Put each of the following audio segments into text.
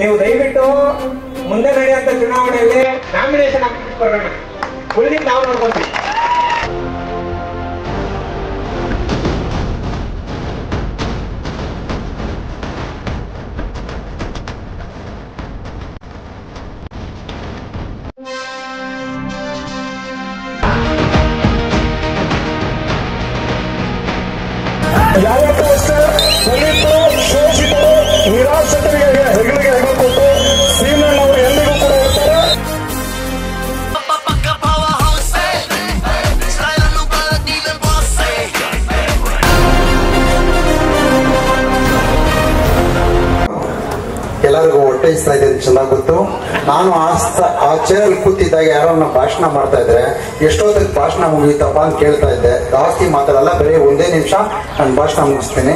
ನೀವು ದಯವಿಟ್ಟು ಮುಂದೆ ನಡೆಯುವಂತ ಚುನಾವಣೆಯಲ್ಲಿ ನಾಮಿನೇಷನ್ ಹಾಕಿ ಬರೋಣ. ಉಳಿದಿದ್ದು ನಾವು ನೋಡ್ಕೊಂತೀವಿ. ಯಾವತ್ತೂ ಅಷ್ಟೇ ದಲಿತರು, ಶೋಷಿತರು, ನಿರಾಶ್ರಿತರಿಗೆ ಹೆಗಲಿಗೆ ಹೆಗಲು ಕೊಟ್ಟು ಸೀಮಣ್ಣವರು ಎಂದಿಗೂ ಕೂಡ ಇರ್ತಾರೆ. ಎಲ್ಲರಿಗೂ ಹೊಟ್ಟೆ ಇಸ್ತಾ ಇದೆ ಚೆನ್ನಾಗಿ ಗೊತ್ತು. ನಾನು ಆ ಚೇರಲ್ಲಿ ಕೂತಿದ್ದಾಗ ಯಾರೋ ಭಾಷಣ ಮಾಡ್ತಾ ಇದ್ರೆ ಎಷ್ಟೊತ್ತಿಗೆ ಭಾಷಣ ಮುಗಿಯುತ್ತಪ್ಪ ಅಂತ ಕೇಳ್ತಾ ಇದ್ದೆ. ಜಾಸ್ತಿ ಮಾತಾಡಲ್ಲ, ಬರೀ 1 ನಿಮಿಷ ನಾನು ಭಾಷಣ ಮುಗಿಸ್ತೀನಿ.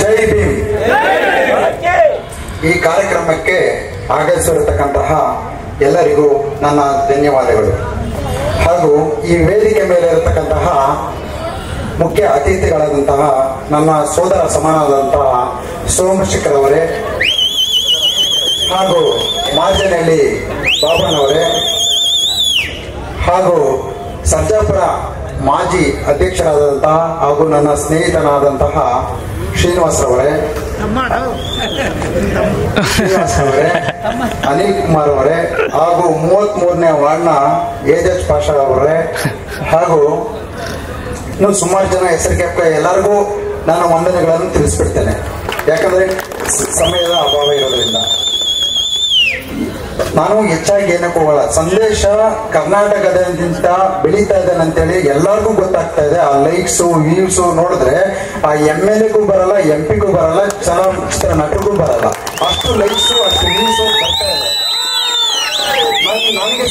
ಜೈ ಭೀಮ್. ಈ ಕಾರ್ಯಕ್ರಮಕ್ಕೆ ಆಗಮಿಸಿರತಕ್ಕಂತಹ ಎಲ್ಲರಿಗೂ ನನ್ನ ಧನ್ಯವಾದಗಳು. ಹಾಗೂ ಈ ವೇದಿಕೆ ಮೇಲೆ ಇರತಕ್ಕಂತಹ ಮುಖ್ಯ ಅತಿಥಿಗಳಾದಂತಹ ನನ್ನ ಸೋದರ ಸಮಾನವಾದಂತಹ ಸೋಮಶೇಖರ್ ಅವರೇ, ಹಾಗೂ ಮಾರ್ಜನಹಳ್ಳಿ ಬಾಬಣ್ಣವರೇ, ಹಾಗೂ ಸರ್ಜಾಪುರ ಮಾಜಿ ಅಧ್ಯಕ್ಷರಾದಂತಹ ಹಾಗೂ ನನ್ನ ಸ್ನೇಹಿತನಾದಂತಹ ಶ್ರೀನಿವಾಸರವರೇ, ಅನಿಲ್ ಕುಮಾರ್ ಅವರೇ, ಹಾಗೂ 33ನೇ ವಾರ್ಡ್ನ ಏಜಸ್ ಪಾಷಾ ಅವರೇ, ಹಾಗೂ ಇನ್ನು ಸುಮಾರು ಜನ ಹೆಸರಿಗೆ ಎಲ್ಲರಿಗೂ ನಾನು ವಂದನೆಗಳನ್ನು ತಿಳಿಸ್ಬಿಡ್ತೇನೆ. ಯಾಕಂದ್ರೆ ಸಮಯದ ಅಭಾವ ಇರೋದ್ರಿಂದ ನಾನು ಹೆಚ್ಚಾಗಿ ಏನಕ್ಕೆ ಹೋಗಲ್ಲ. ಸಂದೇಶ ಕರ್ನಾಟಕದಿಂದ ಬೆಳೀತಾ ಇದ್ದಾನೆ ಅಂತೇಳಿ ಎಲ್ಲರಿಗೂ ಗೊತ್ತಾಗ್ತಾ ಇದೆ. ಆ ಲೈಕ್ಸ್ ವ್ಯೂಸ್ ನೋಡಿದ್ರೆ ಆ MLA ಬರಲ್ಲ, MP ಬರಲ್ಲ, ಚಲನಚಿತ್ರ ನಟರಿಗೂ ಬರಲ್ಲ. ಅಷ್ಟು ಲೈಕ್ಸ್ ಅಷ್ಟು ವ್ಯೂಸ್ ಬರ್ತಾ ಇದೆ. ನನಗೆ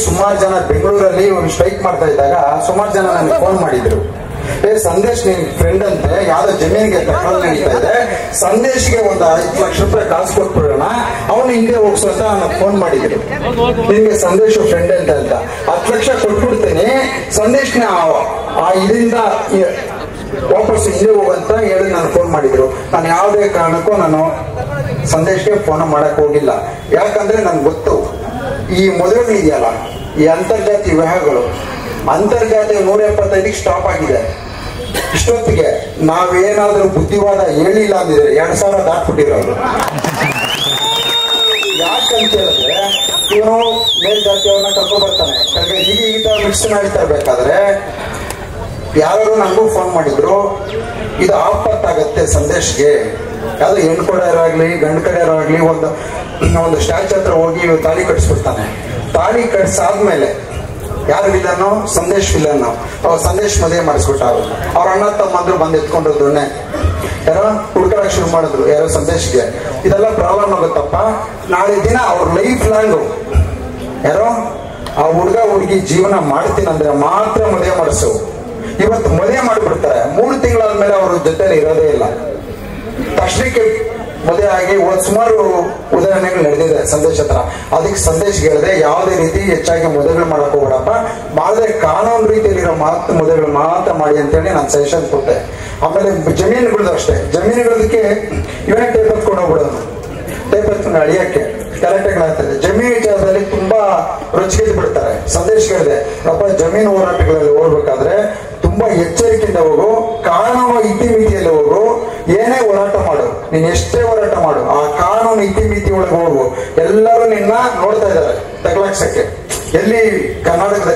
ಸುಮಾರು ಜನ ಬೆಂಗಳೂರಲ್ಲಿ ಒಂದು ಸ್ಟ್ರೈಕ್ ಮಾಡ್ತಾ ಇದ್ದಾಗ ಸುಮಾರು ಜನ ನನಗೆ ಫೋನ್ ಮಾಡಿದ್ರು. ಸಂದೇಶ್ ನಿನ್ ಫ್ರೆಂಡ್ ಅಂತೆ, ಯಾವ್ದೋ ಜಮೀನಿಗೆ ತಗೊಂಡು ನಡೀತಾ ಇದೆ, ಸಂದೇಶ್ಗೆ ಒಂದು 5 ಲಕ್ಷ ರೂಪಾಯಿ ಕಾಸು ಕೊಟ್ಬಿಡೋಣ, ಅವನು ಹಿಂದೆ ಹೋಗ್ಸೋ ಅಂತ ನನಗೆ ಫೋನ್ ಮಾಡಿದ್ರು. ನಿನ್ಗೆ ಸಂದೇಶ್ ಫ್ರೆಂಡ್ ಅಂತ 10 ಲಕ್ಷ ಕೊಟ್ಬಿಡ್ತೀನಿ, ಸಂದೇಶ್ನ ಇದರಿಂದ ವಾಪಸ್ ಹಿಂದೆ ಹೋಗಂತ ಹೇಳಿ ನಾನು ಫೋನ್ ಮಾಡಿದ್ರು. ನಾನು ಯಾವುದೇ ಕಾರಣಕ್ಕೂ ನಾನು ಸಂದೇಶ್ಗೆ ಫೋನ್ ಮಾಡಕ್ ಹೋಗಿಲ್ಲ. ಯಾಕಂದ್ರೆ ನನ್ಗೆ ಗೊತ್ತು, ಈ ಮದುವೆ ಇದೆಯಲ್ಲ, ಈ ಅಂತರ್ಜಾತಿ ವಿವಾಹಗಳು ಅಂತರ್ಜಾತಿ 175ಕ್ಕೆ ಸ್ಟಾಪ್ ಆಗಿದೆ. ಇಷ್ಟೊತ್ತಿಗೆ ನಾವೇನಾದ್ರೂ ಬುದ್ಧಿವಾದ ಹೇಳಿಲ್ಲ ಅಂದಿದ್ರೆ 2000 ದಾಟ್ಬಿಟ್ಟಿರೋರು. ಯಾಕಂತ ಹೇಳಿದ್ರೆ ಇವನು ಮೇಲ್ಜಾತಿಯವ್ರನ್ನ ಕರ್ಕೊಂಡ್ ಬರ್ತಾನೆ, ಈಗ ಮಿಕ್ಸ್ ಮಾಡಿ ತರಬೇಕಾದ್ರೆ ಯಾರು ನನಗೂ ಫೋನ್ ಮಾಡಿದ್ರು, ಇದು ಆಪತ್ತಾಗತ್ತೆ ಸಂದೇಶ್ಗೆ. ಯಾವ್ದು ಹೆಣ್ಣು ಕಡೆಯವರಾಗ್ಲಿ ಗಂಡು ಕಡೆಯವರಾಗ್ಲಿ ಒಂದು ಸ್ಟ್ಯಾಚು ಹತ್ರ ಹೋಗಿ ತಾಳಿ ಕಟ್ಸ್ಬಿಡ್ತಾನೆ. ತಾಳಿ ಕಟ್ಸಾದ್ಮೇಲೆ ಯಾರು ವಿಲನ್ನು? ಸಂದೇಶ್ ವಿಲನ್ನು. ಸಂದೇಶ್ ಮದುವೆ ಮಾಡಿಸ್ಬಿಟ್ಟ. ಅವ್ರ ಅಣ್ಣ ತಮ್ಮಂದ್ರು ಬಂದು ಎತ್ಕೊಂಡು ದೊಣ್ಣೆ ಯಾರೋ ಹುಡ್ಕಳಕ್ ಶುರು ಮಾಡಿದ್ರು, ಯಾರೋ ಸಂದೇಶ್ಗೆ. ಇದೆಲ್ಲ ಪ್ರಾಬ್ಲಮ್ ಆಗುತ್ತಪ್ಪ. ನಾಳೆ ದಿನ ಅವ್ರ ಲೈಫ್ ಲಾಂಗ್ ಯಾರೋ ಆ ಹುಡುಗಿ ಜೀವನ ಮಾಡ್ತೀನಂದ್ರೆ ಮಾತ್ರ ಮದುವೆ ಮಾಡಿಸು. ಇವತ್ತು ಮದುವೆ ಮಾಡಿಬಿಡ್ತಾರೆ, 3 ತಿಂಗಳಾದ್ಮೇಲೆ ಅವ್ರ ಜೊತೆಲಿ ಇರೋದೇ ಇಲ್ಲ. ತಕ್ಷಣಕ್ಕೆ ಮದುವೆ ಆಗಿ ಸುಮಾರು ಉದಾಹರಣೆಗಳು ನಡೆದಿದೆ ಸಂದೇಶ್ ಹತ್ರ. ಅದಕ್ಕೆ ಸಂದೇಶ್ ಹೇಳಿದೆ, ಯಾವುದೇ ರೀತಿ ಹೆಚ್ಚಾಗಿ ಮದುವೆಗಳು ಮಾಡಕ್ ಹೋಗ್ಬೇಡಪ್ಪ, ಮಾಡಿದ್ರೆ ಕಾನೂನು ರೀತಿಯಲ್ಲಿರೋ ಮದುವೆಗಳು ಮಾತ್ರ ಮಾಡಿ ಅಂತೇಳಿ ನಾನು ಸಜೆಷನ್ ಕೊಟ್ಟೆ. ಆಮೇಲೆ ಜಮೀನುಗಳದ್ದು ಅಷ್ಟೇ, ಜಮೀನುಗಳದಕ್ಕೆ ಇವನೇ ಟೇಪ್ ಎತ್ಕೊಂಡು ಹೋಗ್ಬಿಡೋದು, ಟೇಪ್ ಎತ್ಕೊಂಡು ಅಳಿಯಕ್ಕೆ ಕರೆಕ್ಟಾಗ್ತದೆ. ಜಮೀನು ವಿಚಾರದಲ್ಲಿ ತುಂಬಾ ರುಚಿಗೆ ಬಿಡ್ತಾರೆ. ಸಂದೇಶ್ ಹೇಳಿದೆ, ಅಪ್ಪ ಜಮೀನು ಹೋರಾಟಗಳಲ್ಲಿ ಹೋಗ್ಬೇಕಾದ್ರೆ ತುಂಬಾ ಎಚ್ಚರಿಕೆಯಿಂದ ಹೋಗು, ಕಾನೂನು ಇತಿಮಿತಿಯಲ್ಲಿ ಹೋಗು, ಏನೇ ಹೋರಾಟ ಮಾಡು, ನೀನ್ ಎಷ್ಟೇ ಹೋರಾಟ ಮಾಡು, ಆ ಕಾನೂನು ಇತಿಮಿತಿ ಒಳಗೆ ಹೋಗು. ಎಲ್ಲರೂ ನಿನ್ನ ನೋಡ್ತಾ ಇದ್ದಾರೆ ತಗಲಾಕ್ಸಕ್ಕೆ. ಎಲ್ಲಿ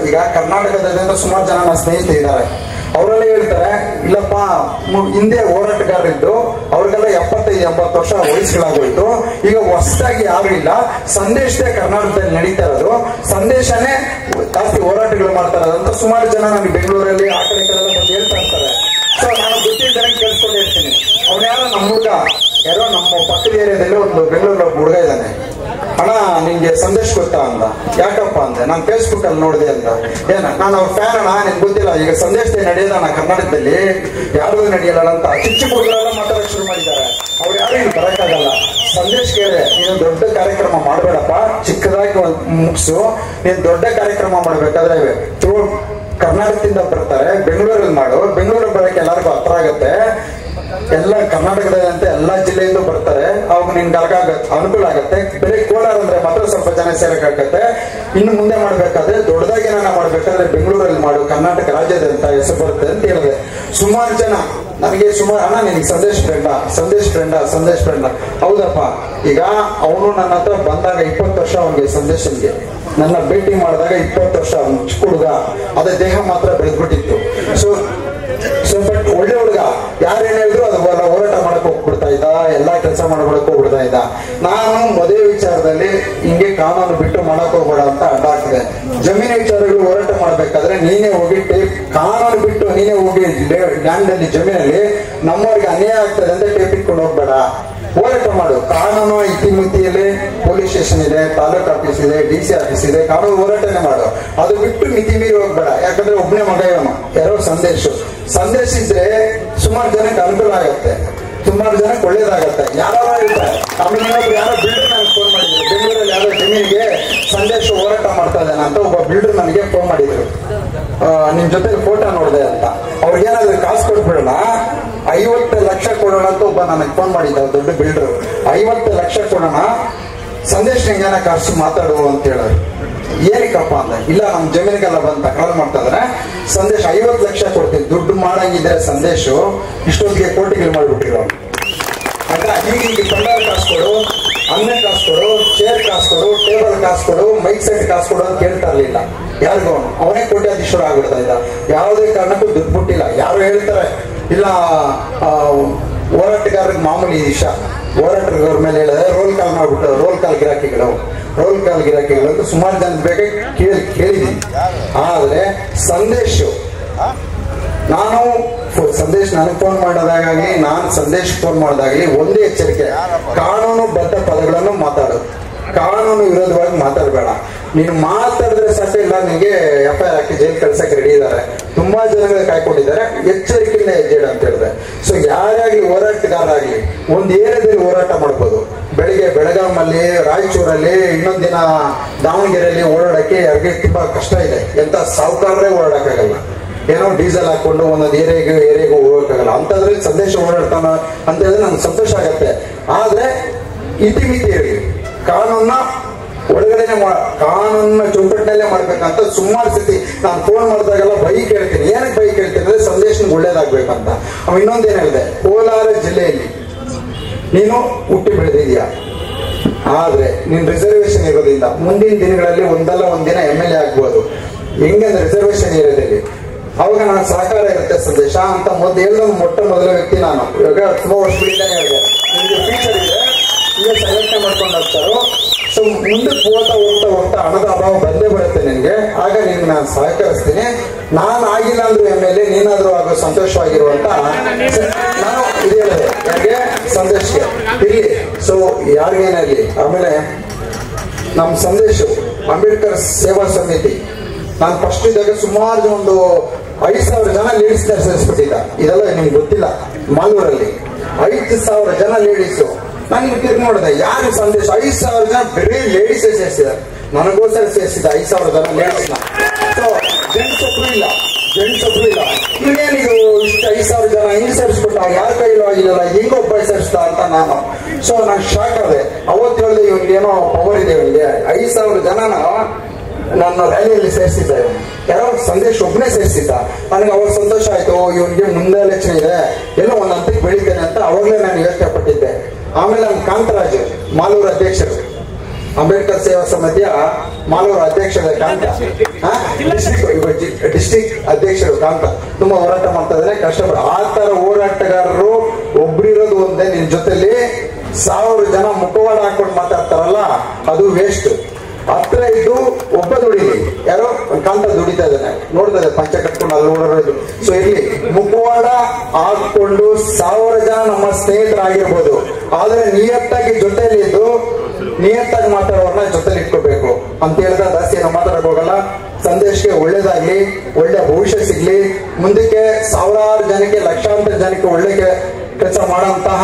ಈಗ ಕರ್ನಾಟಕದಿಂದ ಸುಮಾರು ಜನ ನನ್ನ ಸ್ನೇಹಿತರಿದ್ದಾರೆ. ಅವರೆಲ್ಲ ಹೇಳ್ತಾರೆ, ಇಲ್ಲಪ್ಪ ಹಿಂದೆ ಹೋರಾಟಗಾರರಿದ್ದು ಅವ್ರಿಗೆಲ್ಲ 75-80 ವರ್ಷ ವಯಸ್ಸುಗಳಾಗೋಯ್ತು, ಈಗ ಹೊಸದಾಗಿ ಯಾರು ಇಲ್ಲ, ಸಂದೇಶದೇ ಕರ್ನಾಟಕದಲ್ಲಿ ನಡೀತಾ ಇರೋದು, ಸಂದೇಶನೇ ಜಾಸ್ತಿ ಹೋರಾಟಗಳು ಮಾಡ್ತಾ ಇರೋದಂತ ಸುಮಾರು ಜನ ನನಗೆ ಬೆಂಗಳೂರಲ್ಲಿ ಆ ಕಡೆ ಬಂದು ಹೇಳ್ತಾ ಇರ್ತಾರೆ. ಸೊ ನಾನು ಗೊತ್ತಿದ್ದಂಗೆ ಕೇಳಿಸ್ಕೊಂಡು ಹೇಳ್ತೀನಿ. ಅವ್ನು ಯಾರೋ ನಮ್ಮ ಹುಡುಗ, ಯಾರೋ ನಮ್ಮ ಪಕ್ಕದ ಏರಿಯಾದಲ್ಲಿ ಒಂದು ಬೆಂಗಳೂರಲ್ಲಿ ಒಬ್ಬ ಹುಡುಗ ಇದ್ದಾನೆ. ಅಣ್ಣ ನಿನ್ಗೆ ಸಂದೇಶ್ ಗೊತ್ತಾ ಅಂದ. ಯಾಕಪ್ಪ ಅಂದೆ, ನಾನು ಫೇಸ್ಬುಕ್ ಅಲ್ಲಿ ನೋಡಿದೆ ಅಂತ. ನಾನು ಅವ್ರ ಫ್ಯಾನ್ ಅಣ್ಣ, ನಿನ್ಗೆ ಗೊತ್ತಿಲ್ಲ, ಈಗ ಸಂದೇಶದೇ ನಡೆಯೋದಣ್ಣ ಕರ್ನಾಟಕದಲ್ಲಿ, ಯಾರು ನಡೆಯಲ್ಲ ಅಂತ ಚಿಕ್ಕ ಹುಡುಗರೆಲ್ಲ ಮಾತಾಡೋಕೆ ಶುರು ಮಾಡಿದ್ದಾರೆ. ಅವ್ರು ಯಾರು ಇಲ್ಲಿ ಬರಕ್ಕಾಗಲ್ಲ. ಸಂದೇಶ್ ಕೇಳಿದೆ, ನೀನು ದೊಡ್ಡ ಕಾರ್ಯಕ್ರಮ ಮಾಡಬೇಡಪ್ಪ, ಚಿಕ್ಕದಾಗಿ ಮುಗಿಸು, ನೀನು ದೊಡ್ಡ ಕಾರ್ಯಕ್ರಮ ಮಾಡ್ಬೇಕಾದ್ರೆ ಕರ್ನಾಟಕದಿಂದ ಬರ್ತಾರೆ, ಬೆಂಗಳೂರಲ್ಲಿ ಮಾಡು, ಬೆಂಗಳೂರಿಗೆ ಬರೋಕೆ ಎಲ್ಲರಿಗೂ ಹತ್ರ ಆಗತ್ತೆ, ಎಲ್ಲ ಕರ್ನಾಟಕದಂತೆ ಎಲ್ಲಾ ಜಿಲ್ಲೆಯಿಂದ ಬರ್ತಾರೆ. ಅವಾಗ ನಿನ್ಗೆ ಅನುಕೂಲ ಆಗುತ್ತೆ. ಬೇರೆ ಕೋಲಾರ ಅಂದ್ರೆ ಮಾತ್ರ ಸ್ವಲ್ಪ ಜನ ಸೇರಕ್ಕಾಗತ್ತೆ. ಇನ್ನು ಮುಂದೆ ಮಾಡ್ಬೇಕಾದ್ರೆ ದೊಡ್ಡದಾಗಿ ಏನಾರ ಮಾಡ್ಬೇಕಾದ್ರೆ ಬೆಂಗಳೂರಲ್ಲಿ ಮಾಡು, ಕರ್ನಾಟಕ ರಾಜ್ಯದಂತ ಹೆಸರು ಬರುತ್ತೆ ಅಂತ ಹೇಳಿದೆ. ಸುಮಾರು ಜನ ನನಗೆ ಅಣ್ಣ ನಿನಗೆ ಸಂದೇಶ್ ಫ್ರೆಂಡ ಹೌದಪ್ಪ. ಈಗ ಅವನು ನನ್ನ ಹತ್ರ ಬಂದಾಗ 20 ವರ್ಷ ಅವನಿಗೆ ಸಂದೇಶನ್ಗೆ ನನ್ನ ಭೇಟಿ ಮಾಡಿದಾಗ 20 ವರ್ಷ ಚಿಕ್ಕ ಹುಡುಗ, ಅದೇ ದೇಹ ಮಾತ್ರ ಬೆಳೆದ್ಬಿಟ್ಟಿತ್ತು. ಸೊ ಬಟ್ ಒಳ್ಳೆ ಹುಡುಗ, ಯಾರೇನ್ ಹೇಳಿದ್ರು ಅದು ಹೋರಾಟ ಮಾಡಕ್ ಹೋಗ್ಬಿಡ್ತಾ ಇದ್ದ, ಎಲ್ಲಾ ಕೆಲಸ ಮಾಡ್ಕೊಳಕ್ ಹೋಗ್ಬಿಡ್ತಾ ಇದ್ದ. ನಾನು ಮದುವೆ ವಿಚಾರದಲ್ಲಿ ಹಿಂಗೆ ಕಾನೂನು ಬಿಟ್ಟು ಮಾಡಕ್ ಹೋಗ್ಬೇಡ ಅಂತ ಅಡ್ಡ ಹಾಕಿದೆ. ಜಮೀನು ವಿಚಾರಗಳು ಹೋರಾಟ ಮಾಡ್ಬೇಕಾದ್ರೆ ನೀನೇ ಹೋಗಿ ಕಾನೂನು ಬಿಟ್ಟು ನೀನೇ ಹೋಗಿ ಲ್ಯಾಂಡ್ ಅಲ್ಲಿ ಜಮೀನಲ್ಲಿ ನಮ್ಮವ್ರಿಗೆ ಅನ್ಯಾಯ ಆಗ್ತದೆ ಅಂತ ಟೇಪ್ ಇಟ್ಕೊಂಡು ಹೋಗ್ಬೇಡ, ಹೋರಾಟ ಮಾಡು. ಕಾನೂನು ಇತಿಮಿತಿಯಲ್ಲಿ ಪೊಲೀಸ್ ಸ್ಟೇಷನ್ ಇದೆ, ತಾಲೂಕ್ ಆಫೀಸ್ ಇದೆ, DC ಆಫೀಸ್ ಇದೆ, ಕಾನೂನು ಹೋರಾಟನೇ ಮಾಡು. ಅದು ಬಿಟ್ಟು ಮಿತಿ ಮೀರಿ ಹೋಗ್ಬೇಡ. ಯಾಕಂದ್ರೆ ಒಬ್ಬನೇ ಮಗ ಇವನು, ಯಾರೋ ಸಂದೇಶ ಇದ್ರೆ ಸುಮಾರು ಜನಕ್ಕೆ ಅನುಕೂಲ ಆಗುತ್ತೆ, ಸುಮಾರು ಜನಕ್ಕೆ ಒಳ್ಳೇದಾಗತ್ತೆ. ಯಾರೋ ಇರ್ತಾರೆ. ಆಮೇಲೆ ಇನ್ನೊಬ್ರು ಯಾರೋ ಬಿಲ್ಡರ್ ನನಗೆ ಫೋನ್ ಮಾಡಿದ್ರು, ಬೆಂಗಳೂರಲ್ಲಿ ಯಾರೋ ಜಮೀನಿಗೆ ಸಂದೇಶ ಹೋರಾಟ ಮಾಡ್ತಾ ಇದ್ದಾನೆ ಅಂತ ಒಬ್ಬ ಬಿಲ್ಡರ್ ನನಗೆ ಫೋನ್ ಮಾಡಿದ್ರು. ನಿಮ್ ಜೊತೆ ಫೋಟೋ ನೋಡಿದೆ ಅಂತ. ಅವ್ರಿಗೇನಾದ್ರೂ ಕಾಸು ಕೊಟ್ಬಿಡೋಣ, 50 ಲಕ್ಷ ಕೊಡೋಣ ಅಂತ ಒಬ್ಬ ನನಗೆ ಫೋನ್ ಮಾಡಿದ್ದ, ದೊಡ್ಡ ಬಿಲ್ಡರ್. 50 ಲಕ್ಷ ಕೊಡೋಣ, ಸಂದೇಶ ಹೆಂಗೇನ ಕರ್ಸಿ ಮಾತಾಡುವ ಅಂತ ಹೇಳೋರು. ಏನಕ್ಕಪ್ಪ ಅಂದ, ಇಲ್ಲ ನಮ್ ಜಮೀನಿಗೆಲ್ಲ ಬಂದು ತಕರಾರು ಮಾಡ್ತಾ ಇದಾರೆ, ಸಂದೇಶ 50 ಲಕ್ಷ ಕೊಡ್ತೀನಿ, ದುಡ್ಡು ಮಾಡಂಗಿದ್ರೆ ಸಂದೇಶ ಇಷ್ಟೊತ್ತಿಗೆ ಕೋಟಿಗಳು ಮಾಡ್ಬಿಟ್ಟಿರೋ. ಆಗ ಹೀಗೆ ಪಂಡಾರ ಕಾಸು ಕೊಡು, ಅನ್ನ ಕಾಸು ಕೊಡು, ಚೇರ್ ಕಾಸು ಕೊಡು, ಟೇಬಲ್ ಕಾಸು ಕೊಡು, ಮೈಕ್ ಸೆಟ್ ಕಾಸು ಕೊಡು ಅಂತ ಕೇಳ್ತಾ ಇರ್ಲಿಲ್ಲ ಯಾರಿಗೂ. ಅವನೇ ಕೋಟ್ಯಾಧೀಶ್ವರ ಆಗ್ಬಿಡ್ತಾ ಇದ್ದ. ಯಾವುದೇ ಕಾರಣಕ್ಕೂ ದುಡ್ಡು ಬಿಟ್ಟಿಲ್ಲ. ಯಾರು ಹೇಳ್ತಾರೆ ಇಲ್ಲ ಹೋರಾಟಗಾರರಿಗೆ ಮಾಮೂಲಿ ವಿಷಯ, ಹೋರಾಟಗಾರ ಮೇಲೆ ಹೇಳಿದ್ರೆ ರೋಲ್ ಕಾಲ್ ಮಾಡ್ಬಿಟ್ಟು ರೋಲ್ ಕಾಲ್ ಗಿರಾಕಿಗಳು ಅಂತ ಸುಮಾರು ಜನ ಬೇಕಾಗಿ ಕೇಳಿದೀನಿ. ಆದ್ರೆ ಸಂದೇಶ್ ನನಗೆ ಫೋನ್ ಮಾಡೋದಾಗಲಿ, ನಾನು ಸಂದೇಶ್ ಫೋನ್ ಮಾಡೋದಾಗ್ಲಿ ಒಂದೇ ಎಚ್ಚರಿಕೆ, ಕಾನೂನು ಬದ್ಧ ಪದಗಳನ್ನು ಮಾತಾಡು, ಕಾನೂನು ವಿರೋಧವಾಗಿ ಮಾತಾಡಬೇಡ. ನೀನು ಮಾತಾಡಿದ್ರೆ ಸಾಕು, ಇಲ್ಲ ನಿಮಗೆ FIR ಹಾಕಿ ಜೈಲ್ ಕಳ್ಸಕ್ಕೆ ರೆಡಿ ಇದ್ದಾರೆ. ತುಂಬಾ ಜನಗಳು ಕಾಯ್ಕೊಂಡಿದ್ದಾರೆ, ಎಚ್ಚರಿಕೆಯಿಂದ ಹೆಜ್ಜೆಡ ಅಂತ ಹೇಳಿದ್ರೆ. ಸೊ ಯಾರಾಗ್ಲಿ ಹೋರಾಟಗಾರರಾಗ್ಲಿ ಒಂದ್ ಏರಿಯಾದಲ್ಲಿ ಹೋರಾಟ ಮಾಡ್ಬೋದು. ಬೆಳಿಗ್ಗೆ ಬೆಳಗಾಮಲ್ಲಿ, ರಾಯಚೂರಲ್ಲಿ, ಇನ್ನೊಂದ್ ದಿನ ದಾವಣಗೆರೆಯಲ್ಲಿ ಓಡಾಡಕ್ಕೆ ಯಾರಿಗೆ ತುಂಬಾ ಕಷ್ಟ ಇದೆ. ಎಂತ ಸಾವುಕಾರರೇ ಓಡಾಡಕ್ಕಾಗಲ್ಲ. ಏನೋ ಡೀಸೆಲ್ ಹಾಕೊಂಡು ಒಂದೊಂದು ಏರಿಯಾಗೆ ಹೋಗಕ್ಕಾಗಲ್ಲ. ಅಂತದ್ರಲ್ಲಿ ಸಂದೇಶ ಓಡಾಡ್ತಾನ ಅಂತ ಹೇಳಿದ್ರೆ ನಮ್ಗೆ ಸಂತೋಷ ಆಗತ್ತೆ. ಆದ್ರೆ ಇತಿಮಿತಿ ಹೇಳಿ, ಕಾನೂನ ಒಳಗಡೆನೆ ಕಾನೂನ ಚೌಕಟ್ಟಿನಲ್ಲೇ ಮಾಡ್ಬೇಕಂತ ಸುಮಾರು ಸ್ಥಿತಿ ನಾನು ಫೋನ್ ಮಾಡಿದಾಗೆಲ್ಲ ಬೈಕ್ ಹೇಳ್ತೀನಿ. ಏನಕ್ಕೆ ಬೈಕ್ ಹೇಳ್ತೀನಿ ಅಂದ್ರೆ ಸಂದೇಶ ಒಳ್ಳೇದಾಗ್ಬೇಕಂತ. ಅವ ಇನ್ನೊಂದೇನ್ ಹೇಳಿದೆ, ಕೋಲಾರ ಜಿಲ್ಲೆಯಲ್ಲಿ ನೀನು ಹುಟ್ಟಿ ಬೆಳೆದಿದ್ಯಾ, ಆದ್ರೆ ನಿನ್ ರಿಸರ್ವೇಶನ್ ಇರೋದ್ರಿಂದ ಮುಂದಿನ ದಿನಗಳಲ್ಲಿ ಒಂದಲ್ಲ ಒಂದಿನ MLA ಆಗ್ಬೋದು. ಹೆಂಗಂದ್ರೆ ರಿಸರ್ವೇಶನ್ ಇರೋದಲ್ಲಿ ಅವಾಗ ನನ್ನ ಸಹಕಾರ ಇರುತ್ತೆ ಸಂದೇಶ ಅಂತ ಮೊಟ್ಟ ಮೊದಲ ವ್ಯಕ್ತಿ ನಾನು. ಇವಾಗ ತುಂಬಾ ವರ್ಷಗಳಿಂದಾನೆ ಹೇಳಿದೆ, ನಿಮ್ಗೆ ಫ್ಯೂಚರ್ ಇದೆ, ಈಗ ಸಂಘಟನೆ ಮಾಡ್ಕೊಂಡು ಹೋಗ್ತಾರೋ. ಸೊ ಮುಂದಕ್ಕೆ ಹೋಗ್ತಾ ಹಣದ ಅಭಾವ ಬಂದೇ ಬರುತ್ತೆ ನಿನ್ಗೆ. ಆಗ ನಿಮ್ಗೆ ನಾನು ಸಹಕರಿಸ್ತೀನಿ. ನಾನು ಆಗಿಲ್ಲ ಅಂದ್ರೂ MLA, ನೀನಾದ್ರೂ ಆಗೋ ಸಂತೋಷವಾಗಿರುವಂತ ನಾನು ಇದು ಹೇಳಿದೆ. ಯಾಕೆ ಸಂದೇಶಕ್ಕೆ ಇಲ್ಲಿ. ಸೊ ಯಾರಿಗೇನಾಗ್ಲಿ. ಆಮೇಲೆ ನಮ್ ಸಂದೇಶ ಅಂಬೇಡ್ಕರ್ ಸೇವಾ ಸಮಿತಿ, ನಾನು ಫಸ್ಟ್ ಇದ್ದಾಗ ಸುಮಾರು ಒಂದು 5,000 ಜನ ಲೇಡೀಸ್ ಸೇರಿಸ್ಬಿಟ್ಟಿದ್ದ. ಇದೆಲ್ಲ ನಿಮ್ಗೆ ಗೊತ್ತಿಲ್ಲ. ಮಾಲೂರಲ್ಲಿ 5,000 ಜನ ಲೇಡೀಸು. ನಾನು ಈಗ ತಿರ್ಗಿ ನೋಡಿದೆ, ಯಾರು ಸಂದೇಶ 5,000 ಜನ ಬರೀ ಲೇಡೀಸ್ ಸೇರಿಸಿದ್ದಾರೆ. ನನಗೋಸ್ಕರ ಸೇರಿಸಿದ್ದ 5,000 ಜನ ಲೇಡೀಸ್ನ. ಸೊ ಜೆಂಟ್ಸ್ ಒಬ್ರು ಇಲ್ಲ. ಇನ್ನೇನಿದು ಇಷ್ಟು 5,000 ಜನ ಹಿಂಗ್ ಸೇರಿಸ್ಬಿಟ್ಟ, ಯಾರ ಕೈಲೂ ಆಗಿಲ್ಲ, ಹಿಂಗೊಬ್ಬ ಸೇರಿಸ್ತ ಅಂತ ನಾನು. ಸೊ ನಾನು ಶಾಕ್ ಆದೆ. ಅವತ್ತು ಹೇಳಿದೆ, ಇವ್ನಿಗೆ ಏನೋ ಪವರ್ ಇದೆ, ಇವನಿಗೆ 5,000 ಜನನ ನನ್ನ ರ್ಯಾಲಿಯಲ್ಲಿ ಸೇರಿಸಿದ್ದ. ಯಾರೋ ಸಂದೇಶ ಒಬ್ಬನೇ ಸೇರಿಸಿದ್ದ. ನನಗೆ ಅವಾಗ ಸಂತೋಷ ಆಯ್ತು. ಇವನಿಗೆ ಮುಂದೆ ಎಲೆಕ್ಷನ್ ಇದೆ, ಎಲ್ಲೋ ಒಂದ್ ಹಂತಕ್ಕೆ ಬೆಳಿತೇನೆ ಅಂತ ಅವಾಗಲೇ ನಾನು ಯೋಚನೆ ಪಟ್ಟಿದ್ದೆ. ಆಮೇಲೆ ನಮ್ಮ ಕಾಂತರಾಜ್, ಮಾಲೂರು ಅಧ್ಯಕ್ಷರು, ಅಂಬೇಡ್ಕರ್ ಸೇವಾ ಸಮಿತಿಯ ಮಾಲೂರು ಅಧ್ಯಕ್ಷರ ಕಾಂತ, ಡಿಸ್ಟ್ರಿಕ್ಟ್ ಅಧ್ಯಕ್ಷರು ಕಾಂತ, ತುಂಬಾ ಹೋರಾಟ ಮಾಡ್ತಾ ಇದ್ದಾರೆ, ಕಷ್ಟಪಡ. ಆ ತರ ಹೋರಾಟಗಾರರು ಒಬ್ರಿರೋದು ಒಂದೇ. ನಿನ್ ಜೊತೆಲಿ 1000 ಜನ ಮುಖವಾಡ ಹಾಕೊಂಡು ಮಾತಾಡ್ತಾರಲ್ಲ, ಅದು ವೇಸ್ಟ್. ಹತ್ರ ಇದ್ದು ಒಬ್ಬ ದುಡಿಲಿ. ಯಾರೋ ಕಾಂತ ದುಡಿತಾ ಇದ್ದಾನೆ, ನೋಡ್ತಾ ಇದ್ದಾರೆ, ಪಂಚ ಕಟ್ಕೊಂಡು ಅಲ್ಲಿ ಓಡಾಡೋದು. ಸೊ ಇಲ್ಲಿ ಮುಖವಾಡ ಹಾಕೊಂಡು 1000 ಜನ ನಮ್ಮ ಸ್ನೇಹಿತರಾಗಿರ್ಬೋದು. ಆದ್ರೆ ನಿಯತ್ತಾಗಿ ಜೊತೆಲಿ ಇದ್ದು ನಿಯತ್ತಾಗಿ ಮಾತಾಡೋರ್ನ ಜೊತೆಲಿ ಇಟ್ಕೋಬೇಕು ಅಂತ ಹೇಳಿದ್ರೆ ಜಾಸ್ತಿ ಏನೋ ಮಾತಾಡಕ್ ಹೋಗಲ್ಲ. ಸಂದೇಶಕ್ಕೆ ಒಳ್ಳೇದಾಗ್ಲಿ, ಒಳ್ಳೆ ಭವಿಷ್ಯ ಸಿಗ್ಲಿ, ಮುಂದಕ್ಕೆ 1000 ಜನಕ್ಕೆ, ಲಕ್ಷಾಂತರ ಜನಕ್ಕೆ ಒಳ್ಳೆ ಕೆಲಸ ಮಾಡೋಂತಹ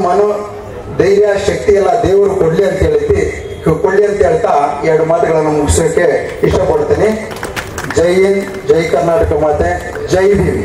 ಮನು ಧೈರ್ಯ ಶಕ್ತಿ ಎಲ್ಲ ದೇವರು ಕೊಡ್ಲಿ ಅಂತ ಹೇಳ್ತಾ 2 ಮಾತುಗಳನ್ನು ಮುಗಿಸೋಕೆ ಇಷ್ಟಪಡ್ತೀನಿ. ಜೈ ಹಿಂದ್, ಜೈ ಕರ್ನಾಟಕ ಮಾತೆ, ಜೈ ಭೀಮ್.